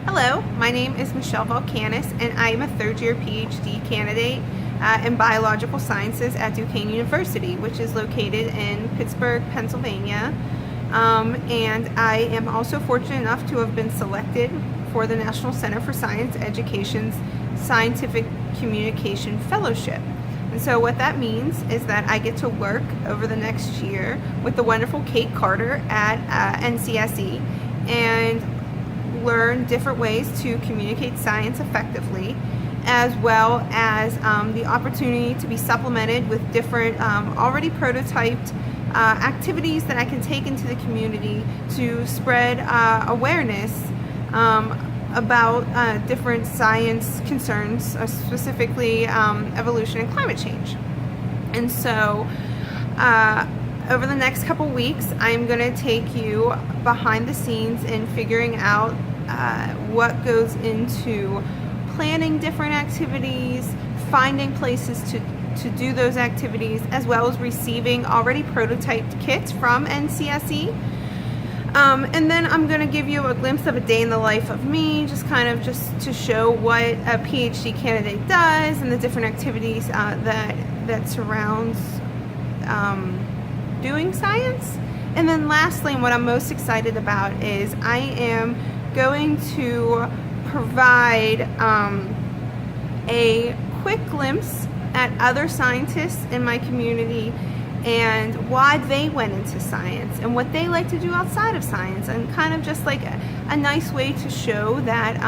Hello, my name is Michelle Valkanas, and I am a third-year PhD candidate in biological sciences at Duquesne University, which is located in Pittsburgh, Pennsylvania. And I am also fortunate enough to have been selected for the National Center for Science Education's Scientific Communication Fellowship. And so what that means is that I get to work over the next year with the wonderful Kate Carter at NCSE and learn different ways to communicate science effectively, as well as the opportunity to be supplemented with different already prototyped activities that I can take into the community to spread awareness about different science concerns, specifically evolution and climate change. And so over the next couple weeks, I'm going to take you behind the scenes in figuring out what goes into planning different activities, finding places to do those activities, as well as receiving already prototyped kits from NCSE. And then I'm going to give you a glimpse of a day in the life of me, just to show what a PhD candidate does and the different activities that surrounds doing science. And then lastly, and what I'm most excited about, is I am going to provide a quick glimpse at other scientists in my community and why they went into science and what they like to do outside of science, and kind of just like a nice way to show that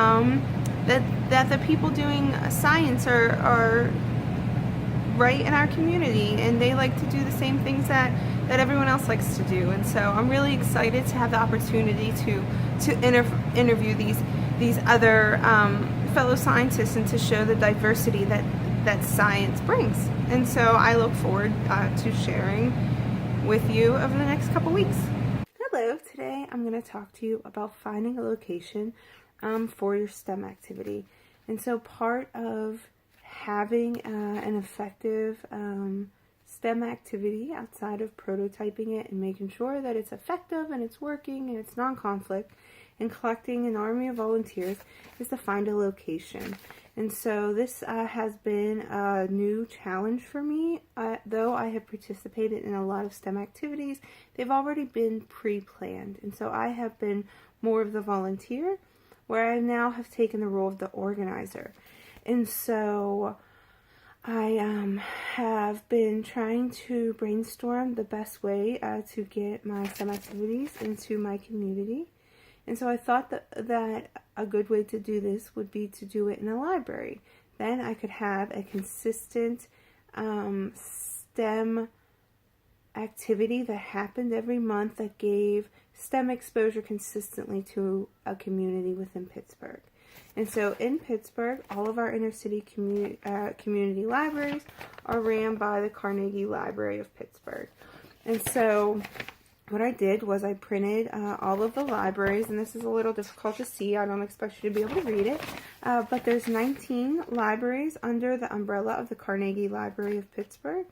that the people doing science are right in our community, and they like to do the same things that everyone else likes to do. And so I'm really excited to have the opportunity to interview these other fellow scientists and to show the diversity that science brings. And so I look forward to sharing with you over the next couple weeks. Hello, today I'm going to talk to you about finding a location for your STEM activity. And so part of having an effective STEM activity outside of prototyping it and making sure that it's effective and it's working and it's non-conflict and collecting an army of volunteers is to find a location. And so this has been a new challenge for me. Though I have participated in a lot of STEM activities, they've already been pre-planned. And so I have been more of the volunteer, where I now have taken the role of the organizer. And so I have been trying to brainstorm the best way to get my STEM activities into my community. And so I thought that a good way to do this would be to do it in a library. Then I could have a consistent STEM activity that happened every month that gave STEM exposure consistently to a community within Pittsburgh. And so in Pittsburgh, all of our inner city community libraries are ran by the Carnegie Library of Pittsburgh. And so what I did was I printed all of the libraries, and this is a little difficult to see. I don't expect you to be able to read it, but there's 19 libraries under the umbrella of the Carnegie Library of Pittsburgh.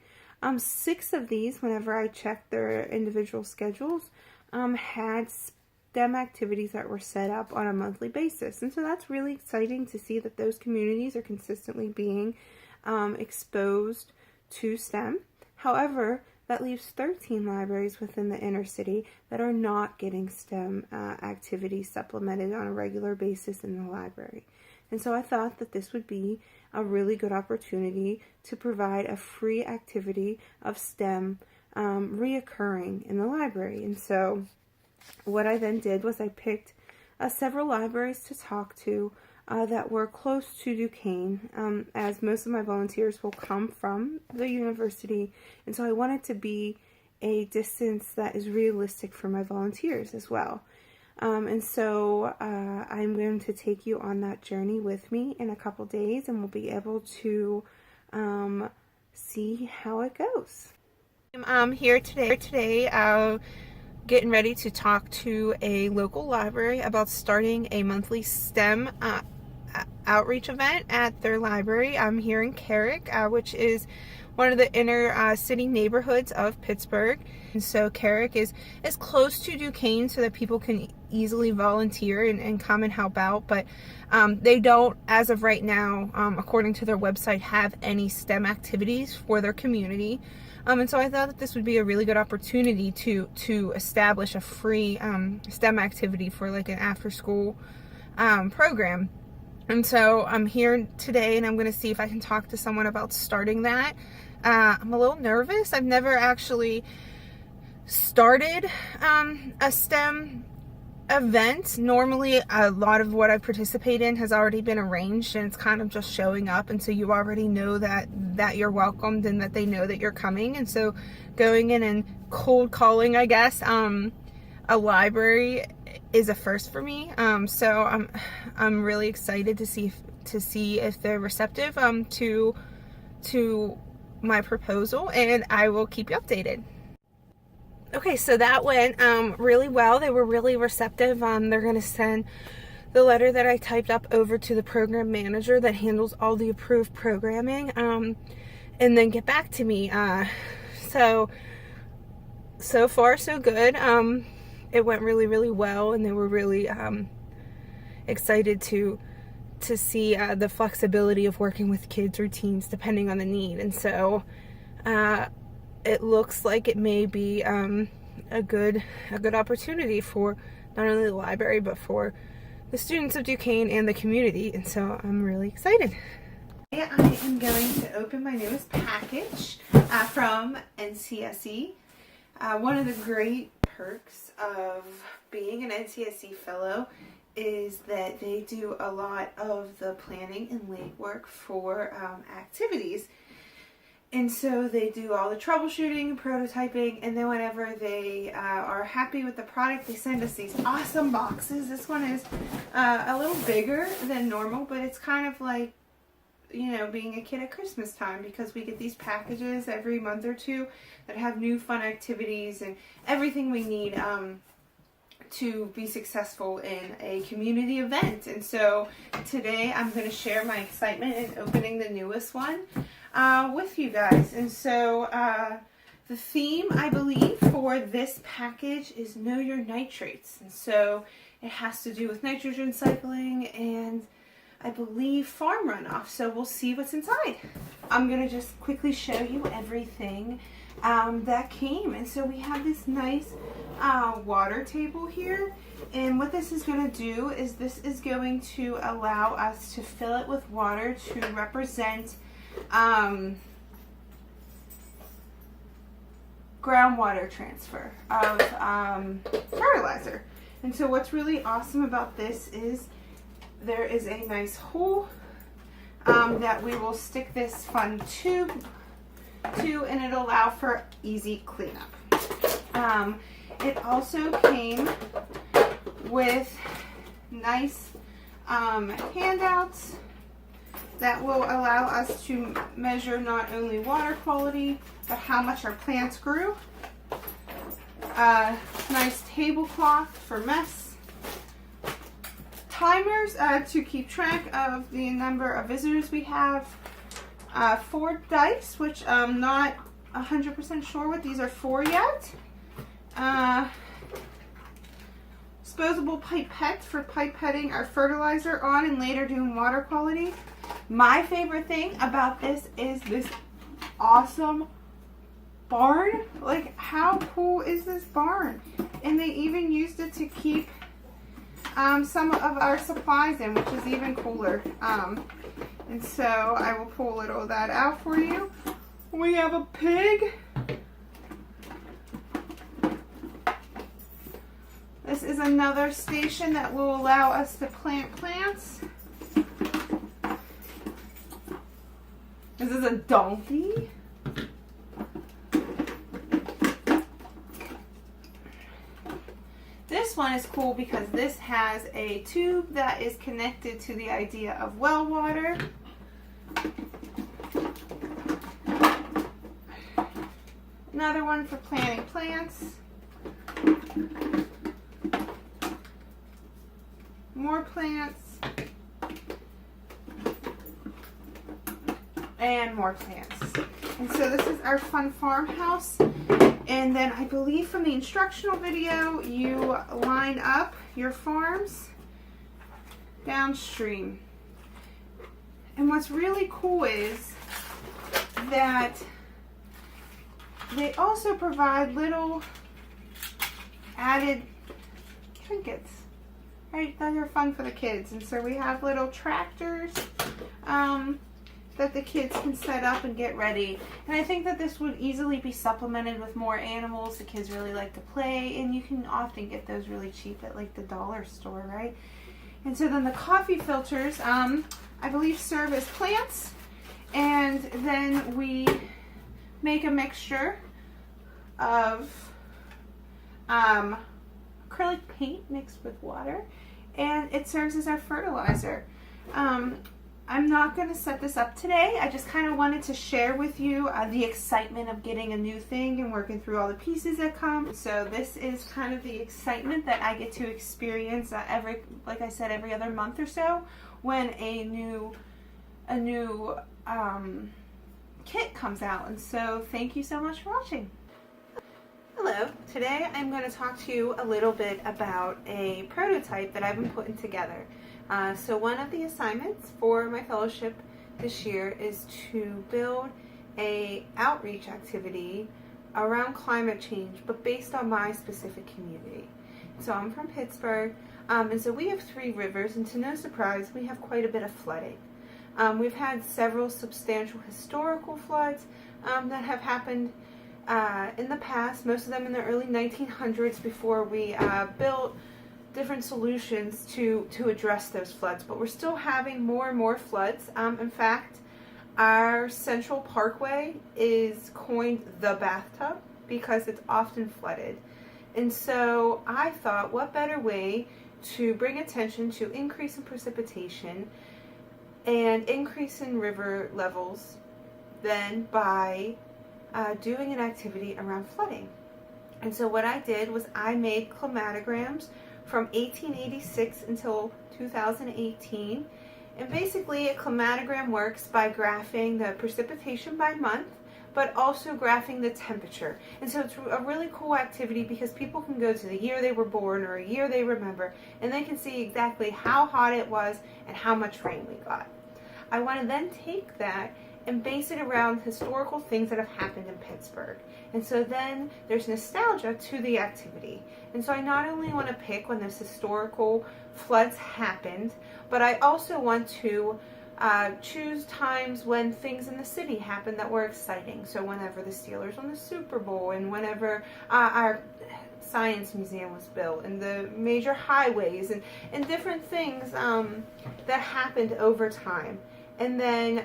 6 of these, whenever I checked their individual schedules, had STEM activities that were set up on a monthly basis. And so that's really exciting to see that those communities are consistently being exposed to STEM. However, that leaves 13 libraries within the inner city that are not getting STEM activities supplemented on a regular basis in the library. And so I thought that this would be a really good opportunity to provide a free activity of STEM reoccurring in the library. And so what I then did was I picked several libraries to talk to that were close to Duquesne, as most of my volunteers will come from the university, and so I wanted to be a distance that is realistic for my volunteers as well. And so I'm going to take you on that journey with me in a couple days, and we'll be able to see how it goes. I'm here today getting ready to talk to a local library about starting a monthly STEM outreach event at their library here in Carrick, which is one of the inner city neighborhoods of Pittsburgh. And so Carrick is close to Duquesne so that people can easily volunteer and come and help out. But they don't, as of right now, according to their website, have any STEM activities for their community. And so I thought that this would be a really good opportunity to establish a free STEM activity for like an after-school program. And so I'm here today and I'm going to see if I can talk to someone about starting that. I'm a little nervous. I've never actually started a STEM event. Normally a lot of what I participate in has already been arranged and it's kind of just showing up, and so you already know that you're welcomed and that they know that you're coming. And so going in and cold calling, I guess, a library is a first for me. So I'm really excited to see if they're receptive to my proposal, and I will keep you updated. Okay, so that went really well. They were really receptive. They're going to send the letter that I typed up over to the program manager that handles all the approved programming, and then get back to me. So far so good. It went really, really well, and they were really excited to see the flexibility of working with kids' routines depending on the need. And so it looks like it may be a good opportunity for not only the library but for the students of Duquesne and the community. And so I'm really excited. I am going to open my newest package from NCSE. One of the great perks of being an NCSE fellow is that they do a lot of the planning and legwork for activities. And so they do all the troubleshooting and prototyping, and then whenever they are happy with the product, they send us these awesome boxes. This one is a little bigger than normal, but it's kind of like, you know, being a kid at Christmas time, because we get these packages every month or two that have new fun activities and everything we need to be successful in a community event. And so today I'm going to share my excitement in opening the newest one with you guys. And so the theme, I believe, for this package is Know Your Nitrates. And so it has to do with nitrogen cycling and I believe farm runoff. So we'll see what's inside. I'm going to just quickly show you everything that came. And so we have this nice water table here, and what this is going to do is this is going to allow us to fill it with water to represent groundwater transfer of fertilizer. And so what's really awesome about this is there is a nice hole that we will stick this fun tube to, and it'll allow for easy cleanup. It also came with nice handouts that will allow us to measure not only water quality, but how much our plants grew. Nice tablecloth for mess. Timers to keep track of the number of visitors we have. 4 dice, which I'm not 100% sure what these are for yet. Disposable pipette for pipetting our fertilizer on and later doing water quality. My favorite thing about this is this awesome barn. Like, how cool is this barn? And they even used it to keep some of our supplies in, which is even cooler. And so I will pull a little of that out for you. We have a pig. This is another station that will allow us to plant plants. This is a donkey. This one is cool because this has a tube that is connected to the idea of well water. Another one for planting plants. More plants. and more plants. And so this is our fun farmhouse. And then I believe from the instructional video, you line up your farms downstream. And what's really cool is that they also provide little added trinkets, right? That are fun for the kids. And so we have little tractors that the kids can set up and get ready. And I think that this would easily be supplemented with more animals. The kids really like to play, and you can often get those really cheap at like the dollar store, right? And so then the coffee filters, I believe, serve as plants. And then we make a mixture of acrylic paint mixed with water, and it serves as our fertilizer. I'm not going to set this up today. I just kind of wanted to share with you the excitement of getting a new thing and working through all the pieces that come. So this is kind of the excitement that I get to experience like I said, every other month or so when a new kit comes out. And so thank you so much for watching. Hello, today I'm going to talk to you a little bit about a prototype that I've been putting together. So one of the assignments for my fellowship this year is to build a outreach activity around climate change, but based on my specific community. So I'm from Pittsburgh, and so we have 3 rivers, and to no surprise, we have quite a bit of flooding. We've had several substantial historical floods that have happened in the past, most of them in the early 1900s, before we built different solutions to address those floods. But we're still having more and more floods. In fact, our Central Parkway is coined the bathtub because it's often flooded. And so I thought, what better way to bring attention to increase in precipitation and increase in river levels than by doing an activity around flooding. And so what I did was I made climatograms from 1886 until 2018. And basically a climatogram works by graphing the precipitation by month, but also graphing the temperature. And so it's a really cool activity because people can go to the year they were born or a year they remember, and they can see exactly how hot it was and how much rain we got. I want to then take that and base it around historical things that have happened in Pittsburgh. And so then there's nostalgia to the activity. And so I not only want to pick when those historical floods happened, but I also want to choose times when things in the city happened that were exciting. So whenever the Steelers won the Super Bowl, and whenever our Science Museum was built, and the major highways, and different things that happened over time. And then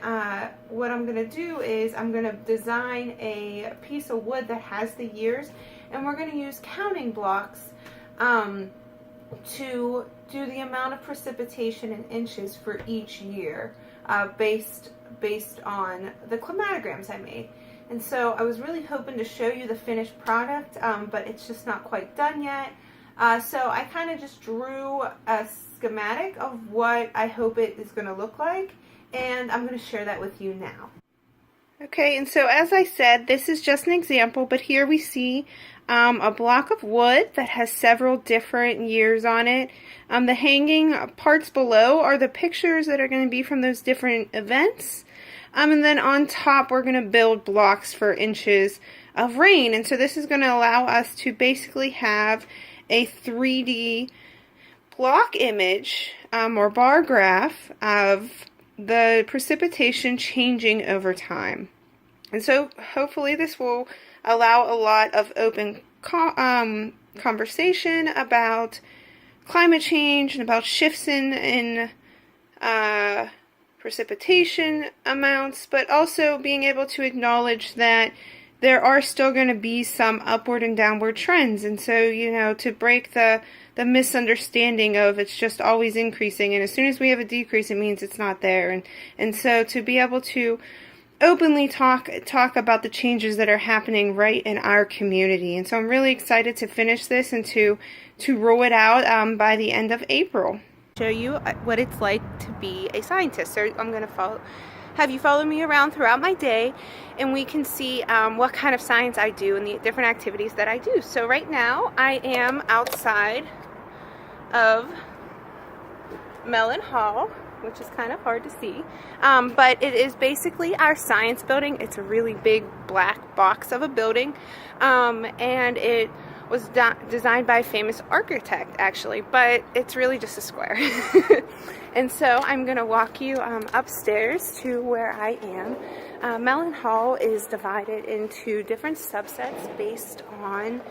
what I'm going to do is I'm going to design a piece of wood that has the years, and we're going to use counting blocks to do the amount of precipitation in inches for each year based on the climatograms I made. And so I was really hoping to show you the finished product, but it's just not quite done yet. So I kind of just drew a schematic of what I hope it is going to look like, and I'm going to share that with you now. Okay, and so as I said, this is just an example, but here we see a block of wood that has several different years on it. The hanging parts below are the pictures that are going to be from those different events. And then on top, we're going to build blocks for inches of rain. And so this is going to allow us to basically have a 3D block image or bar graph of the precipitation changing over time. And so hopefully this will allow a lot of open conversation about climate change and about shifts in precipitation amounts, but also being able to acknowledge that there are still going to be some upward and downward trends. And so, you know, to break the misunderstanding of it's just always increasing, and as soon as we have a decrease, it means it's not there. And so to be able to openly talk about the changes that are happening right in our community. And so I'm really excited to finish this and to roll it out by the end of April. Show you what it's like to be a scientist. So I'm going to have you follow me around throughout my day, and we can see what kind of science I do and the different activities that I do. So right now I am outside of Mellon Hall, which is kind of hard to see, but it is basically our science building. It's a really big black box of a building, and it was designed by a famous architect actually, but it's really just a square. And so I'm gonna walk you upstairs to where I am. Mellon Hall is divided into different subsets based on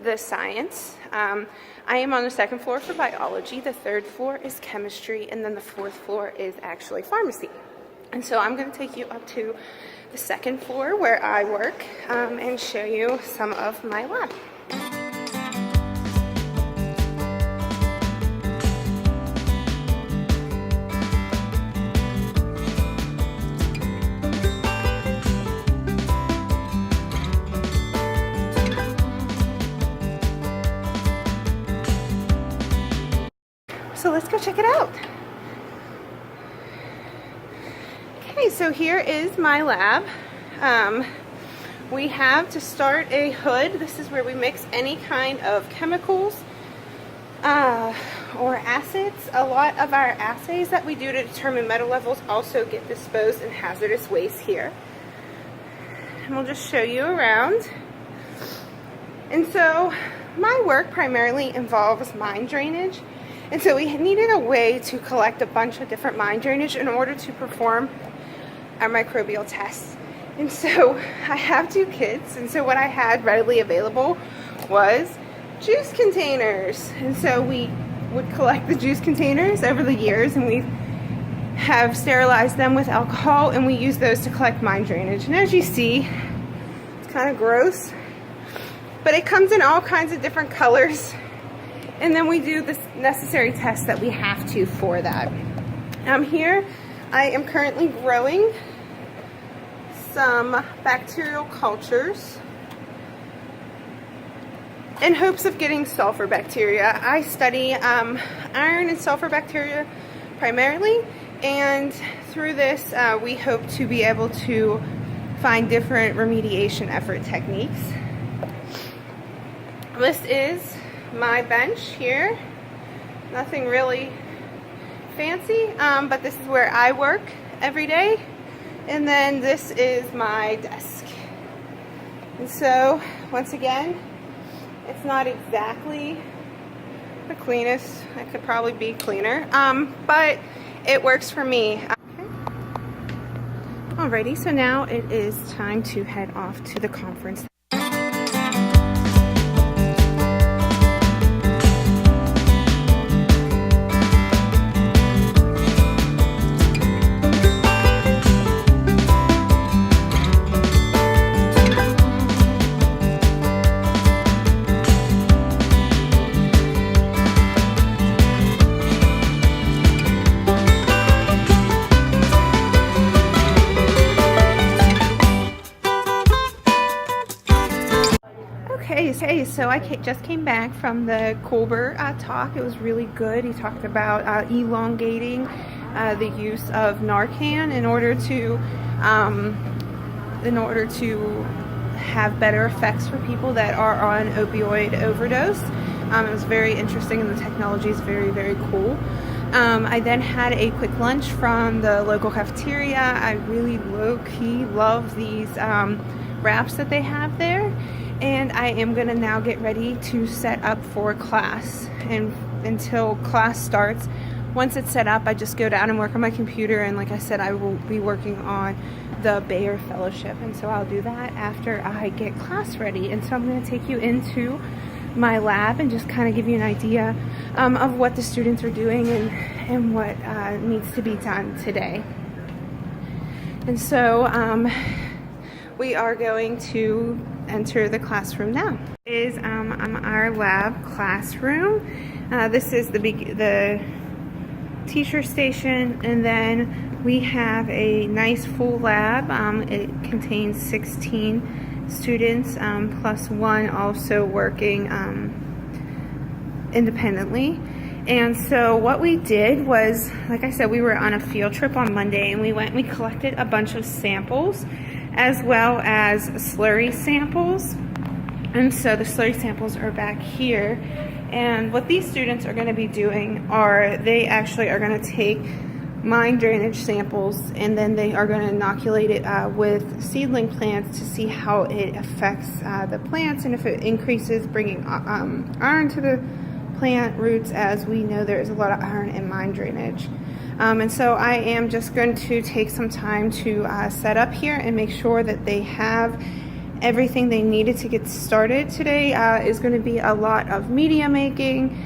the science. I am on the second floor for biology, the third floor is chemistry, and then the fourth floor is actually pharmacy. And so I'm going to take you up to the second floor where I work and show you some of my lab. So let's go check it out. Okay, so here is my lab. We have, to start, a hood. This is where we mix any kind of chemicals or acids. A lot of our assays that we do to determine metal levels also get disposed in hazardous waste here. And we'll just show you around. And so my work primarily involves mine drainage. And so we needed a way to collect a bunch of different mine drainage in order to perform our microbial tests. And so I have 2 kids, and so what I had readily available was juice containers. And so we would collect the juice containers over the years, and we have sterilized them with alcohol, and we use those to collect mine drainage. And as you see, it's kind of gross, but it comes in all kinds of different colors. And then we do the necessary tests that we have to for that. Here I am currently growing some bacterial cultures in hopes of getting sulfur bacteria. I study iron and sulfur bacteria primarily, and through this we hope to be able to find different remediation effort techniques. This is my bench here. Nothing really fancy, but this is where I work every day. And then this is my desk. And so, once again, it's not exactly the cleanest. It could probably be cleaner, but it works for me. Okay. Alrighty, so now it is time to head off to the conference. Okay, so I just came back from the Colbert talk. It was really good. He talked about elongating the use of Narcan in order to have better effects for people that are on opioid overdose. It was very interesting, and the technology is very, very cool. I then had a quick lunch from the local cafeteria. I really low-key love these wraps that they have there. And I am going to now get ready to set up for class, and until class starts. Once it's set up, I just go down and work on my computer, and like I said, I will be working on the Bayer Fellowship, and so I'll do that after I get class ready. And so I'm going to take you into my lab and just kind of give you an idea of what the students are doing and what needs to be done today. And so we are going to enter the classroom now. This is our lab classroom. This is the teacher station, and then we have a nice full lab. It contains 16 students plus one also working independently. And so what we did was, like I said, we were on a field trip on Monday, and we collected a bunch of samples as well as slurry samples. And so the slurry samples are back here. And what these students are going to be doing are they actually are going to take mine drainage samples, and then they are going to inoculate it with seedling plants to see how it affects the plants, and if it increases bringing iron to the plant roots, as we know there is a lot of iron in mine drainage. And so I am just going to take some time to set up here and make sure that they have everything they needed to get started. Today is going to be a lot of media making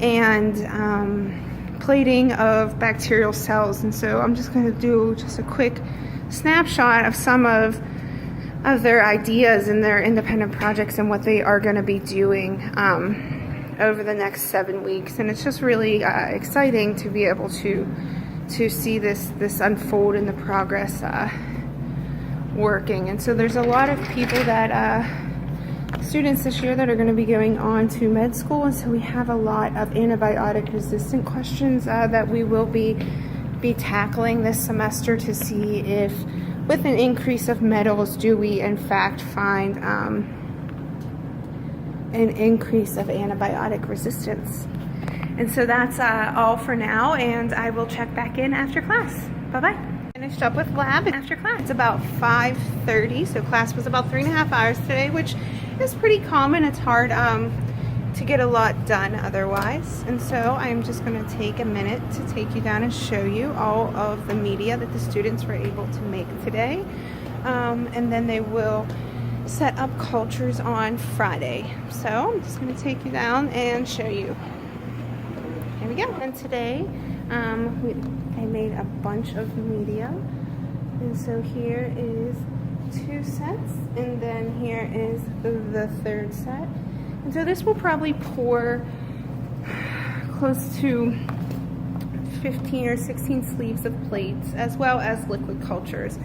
and plating of bacterial cells, and so I'm just going to do just a quick snapshot of some of their ideas and their independent projects and what they are going to be doing over the next 7 weeks. And it's just really exciting to be able to see this unfold in the progress working. And so there's a lot of people that students this year that are going to be going on to med school, and so we have a lot of antibiotic resistant questions that we will be tackling this semester to see if with an increase of metals do we in fact find an increase of antibiotic resistance. And so that's all for now, and I will check back in after class. Bye-bye. Finished up with lab after class. It's about 5:30, so class was about 3.5 hours today, which is pretty common. It's hard to get a lot done otherwise. And so I'm just going to take a minute to take you down and show you all of the media that the students were able to make today. And then they will set up cultures on Friday. So I'm just going to take you down and show you. Here we go. And today I made a bunch of media. And so here is 2 sets, and then here is the third set. And so this will probably pour close to 15 or 16 sleeves of plates, as well as liquid cultures.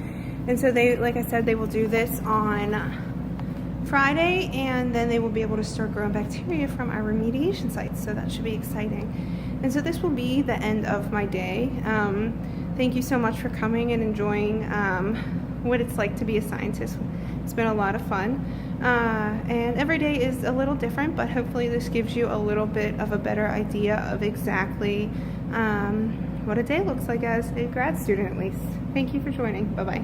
And so they, like I said, they will do this on Friday, and then they will be able to start growing bacteria from our remediation sites. So that should be exciting. And so this will be the end of my day. Thank you so much for coming and enjoying what it's like to be a scientist. It's been a lot of fun. And every day is a little different, but hopefully this gives you a little bit of a better idea of exactly what a day looks like as a grad student, at least. Thank you for joining. Bye-bye.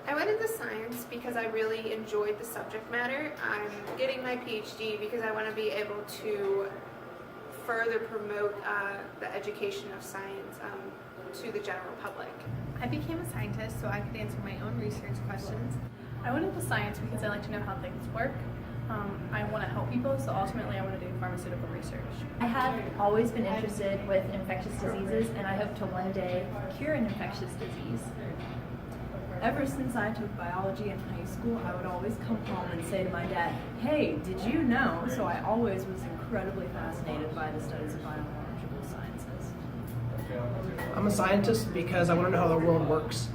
I went into science because I really enjoyed the subject matter. I'm getting my PhD because I want to be able to further promote the education of science to the general public. I became a scientist so I could answer my own research questions. I went into science because I like to know how things work. I want to help people, so ultimately I want to do pharmaceutical research. I have always been interested with infectious diseases, and I hope to one day cure an infectious disease. Ever since I took biology in high school, I would always come home and say to my dad, "Hey, did you know?" So I always was incredibly fascinated by the studies of biological sciences. I'm a scientist because I want to know how the world works.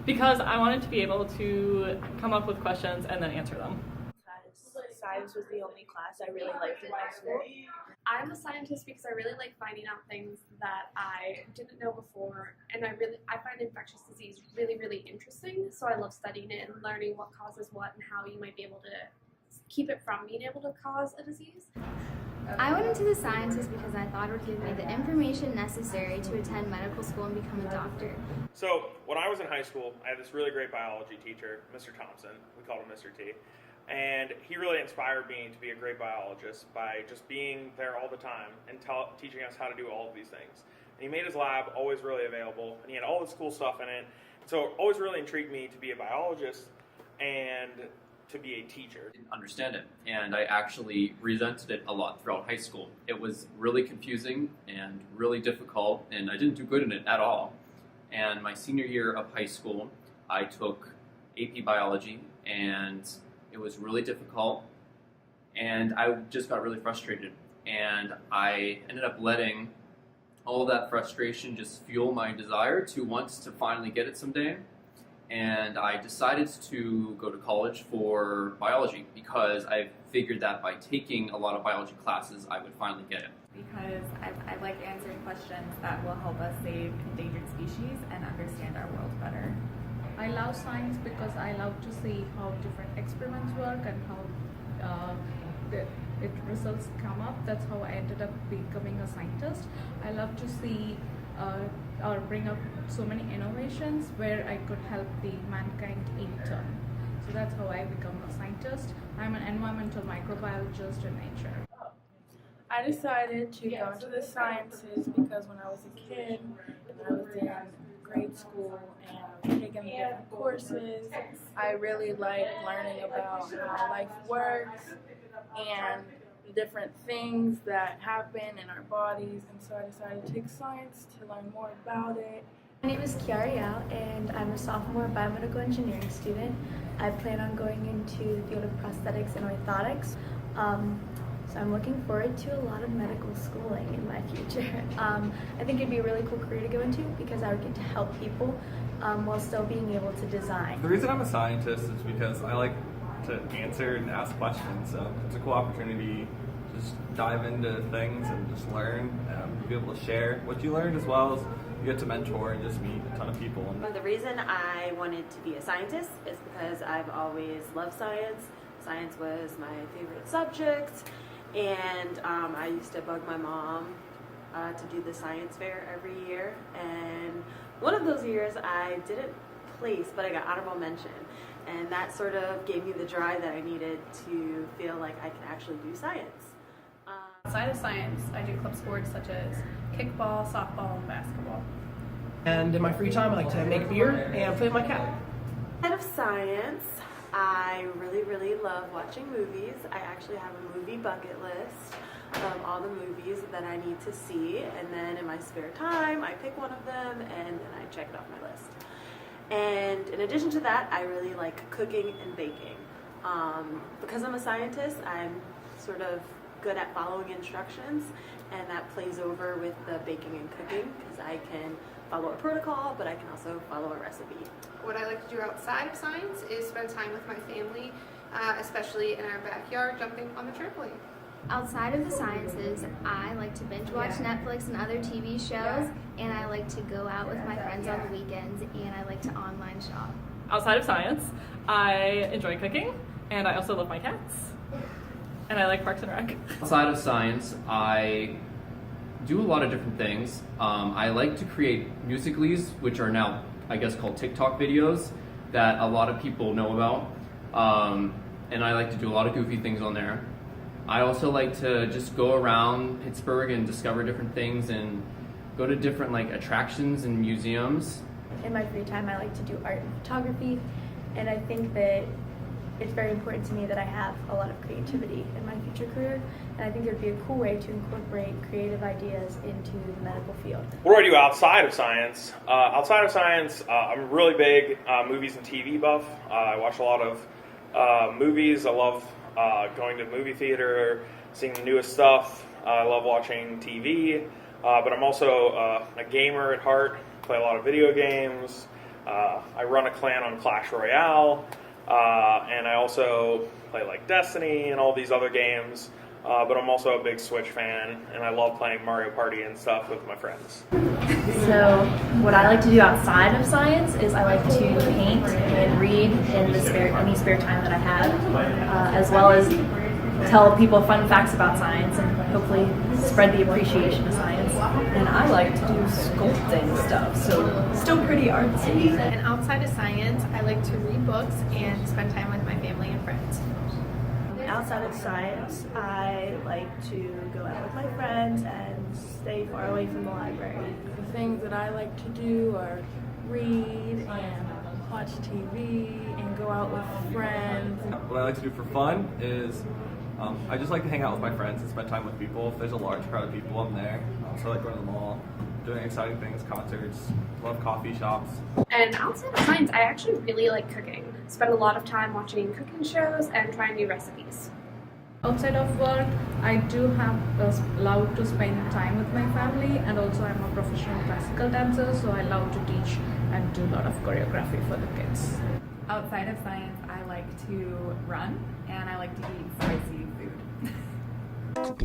Because I wanted to be able to come up with questions and then answer them. Science was the only class I really liked in high school. I'm a scientist because I really like finding out things that I didn't know before, and I find infectious disease really, really interesting. So I love studying it and learning what causes what and how you might be able to keep it from being able to cause a disease. I went into the sciences because I thought it would give me the information necessary to attend medical school and become a doctor. So when I was in high school, I had this really great biology teacher, Mr. Thompson. We called him Mr. T. And he really inspired me to be a great biologist by just being there all the time and teaching us how to do all of these things. And he made his lab always really available, and he had all this cool stuff in it. So it always really intrigued me to be a biologist and to be a teacher. I didn't understand it, and I actually resented it a lot throughout high school. It was really confusing and really difficult, and I didn't do good in it at all. And my senior year of high school, I took AP Biology, and it was really difficult, and I just got really frustrated. And I ended up letting all of that frustration just fuel my desire to want to finally get it someday. And I decided to go to college for biology because I figured that by taking a lot of biology classes, I would finally get it. because I like answering questions that will help us save endangered species and understand our world better. I love science because I love to see how different experiments work and how results come up. That's how I ended up becoming a scientist. I love to see or bring up so many innovations where I could help the mankind in turn. So that's how I become a scientist. I'm an environmental microbiologist in nature. I decided to go into the sciences because when I was a kid, I was in grade school and taking the different courses, I really liked learning about how life works and the different things that happen in our bodies, and so I decided to take science to learn more about it. My name is Kiara and I'm a sophomore biomedical engineering student. I plan on going into the field of prosthetics and orthotics. So I'm looking forward to a lot of medical schooling in my future. I think it'd be a really cool career to go into because I would get to help people while still being able to design. The reason I'm a scientist is because I like to answer and ask questions. So it's a cool opportunity to just dive into things and just learn, be able to share what you learned, as well as you get to mentor and just meet a ton of people. The reason I wanted to be a scientist is because I've always loved science. Science was my favorite subject, and I used to bug my mom to do the science fair every year, and one of those years I didn't place, but I got honorable mention, and that sort of gave me the drive that I needed to feel like I could actually do science. Outside of science, I do club sports such as kickball, softball, and basketball. And in my free time, I like to make beer and play with my cat. Outside of science, I really love watching movies. I actually have a movie bucket list of all the movies that I need to see, and then in my spare time I pick one of them and then I check it off my list. And in addition to that, I really like cooking and baking. Because I'm a scientist, I'm sort of good at following instructions, and that plays over with the baking and cooking because I can follow a protocol, but I can also follow a recipe. What I like to do outside of science is spend time with my family, especially in our backyard, jumping on the trampoline. Outside of the sciences, I like to binge watch Netflix and other TV shows, and I like to go out with my friends on the weekends, and I like to online shop. Outside of science, I enjoy cooking, and I also love my cats, and I like Parks and Rec. Outside of science, I do a lot of different things. I like to create musicallys, which are now, I guess, called TikTok videos that a lot of people know about, and I like to do a lot of goofy things on there. I also like to just go around Pittsburgh and discover different things and go to different attractions and museums. In my free time, I like to do art and photography, and I think that it's very important to me that I have a lot of creativity in my future career, and I think it would be a cool way to incorporate creative ideas into the medical field. What do I do outside of science? I'm a really big movies and TV buff. I watch a lot of movies. I love going to the movie theater, seeing the newest stuff. I love watching TV, but I'm also a gamer at heart. Play a lot of video games. I run a clan on Clash Royale, and I also play Destiny and all these other games. But I'm also a big Switch fan, and I love playing Mario Party and stuff with my friends. So what I like to do outside of science is I like to paint and read in any spare time that I have, as well as tell people fun facts about science and hopefully spread the appreciation of science. And I like to do sculpting stuff, so still pretty artsy. And outside of science, I like to read books and spend time with my family and friends. Outside of science, I like to go out with my friends and stay far away from the library. The things that I like to do are read and watch TV and go out with friends. What I like to do for fun is I just like to hang out with my friends and spend time with people. If there's a large crowd of people, I'm there. So I like going to the mall, doing exciting things, concerts, love coffee shops. And outside of science, I actually really like cooking. Spend a lot of time watching cooking shows and trying new recipes. Outside of work, I do have allowed to spend time with my family, and also I'm a professional classical dancer, so I love to teach and do a lot of choreography for the kids. Outside of science, I like to run and I like to eat spicy food. Bye.